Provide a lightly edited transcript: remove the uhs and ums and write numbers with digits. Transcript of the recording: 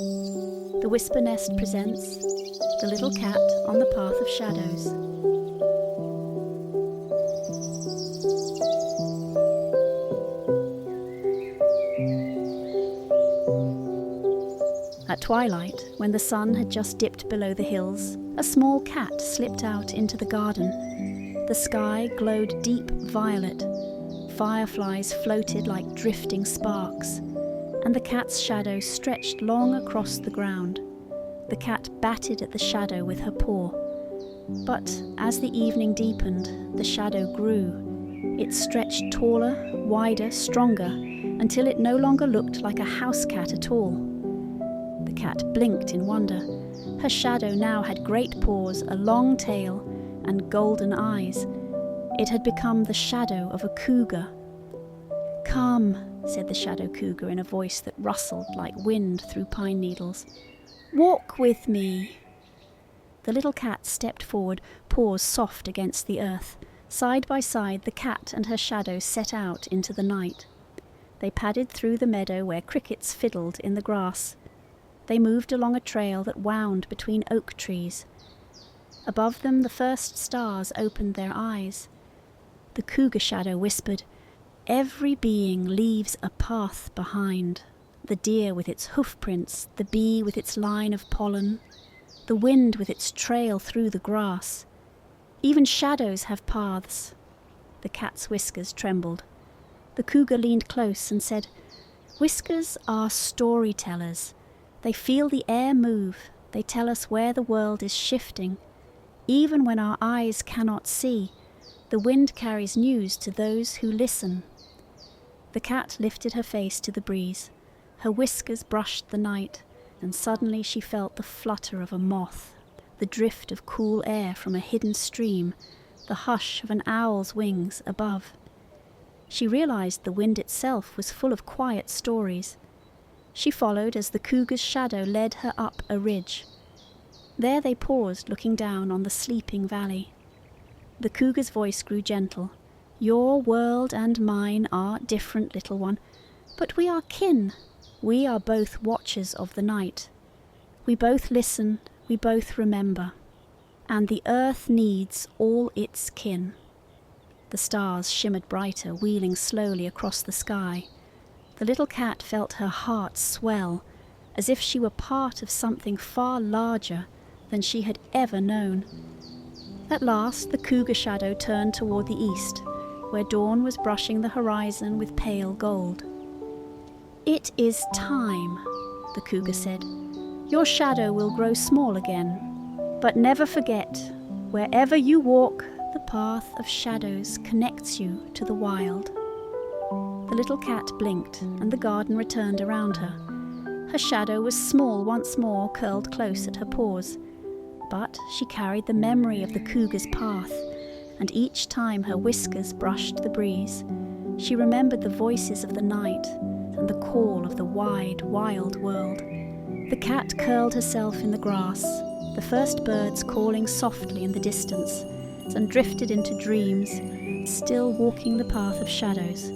The Whisper Nest presents The Little Cat on the Path of Shadows. At twilight, when the sun had just dipped below the hills, a small cat slipped out into the garden. The sky glowed deep violet. Fireflies floated like drifting sparks, and the cat's shadow stretched long across the ground. The cat batted at the shadow with her paw. But as the evening deepened, the shadow grew. It stretched taller, wider, stronger, until it no longer looked like a house cat at all. The cat blinked in wonder. Her shadow now had great paws, a long tail, and golden eyes. It had become the shadow of a cougar. "Come," said the shadow cougar in a voice that rustled like wind through pine needles. "Walk with me." The little cat stepped forward, paws soft against the earth. Side by side, the cat and her shadow set out into the night. They padded through the meadow where crickets fiddled in the grass. They moved along a trail that wound between oak trees. Above them, the first stars opened their eyes. The cougar shadow whispered, "Every being leaves a path behind. The deer with its hoof prints, the bee with its line of pollen, the wind with its trail through the grass. Even shadows have paths." The cat's whiskers trembled. The cougar leaned close and said, "Whiskers are storytellers. They feel the air move. They tell us where the world is shifting. Even when our eyes cannot see, the wind carries news to those who listen." The cat lifted her face to the breeze. Her whiskers brushed the night, and suddenly she felt the flutter of a moth, the drift of cool air from a hidden stream, the hush of an owl's wings above. She realized the wind itself was full of quiet stories. She followed as the cougar's shadow led her up a ridge. There they paused, looking down on the sleeping valley. The cougar's voice grew gentle. "Your world and mine are different, little one, but we are kin. We are both watchers of the night. We both listen, we both remember. And the earth needs all its kin." The stars shimmered brighter, wheeling slowly across the sky. The little cat felt her heart swell, as if she were part of something far larger than she had ever known. At last, the cougar shadow turned toward the east, where dawn was brushing the horizon with pale gold. "It is time," the cougar said. "Your shadow will grow small again. But never forget, wherever you walk, the path of shadows connects you to the wild." The little cat blinked, and the garden returned around her. Her shadow was small once more, curled close at her paws. But she carried the memory of the cougar's path, and each time her whiskers brushed the breeze, she remembered the voices of the night and the call of the wide, wild world. The cat curled herself in the grass, the first birds calling softly in the distance, and drifted into dreams, still walking the path of shadows.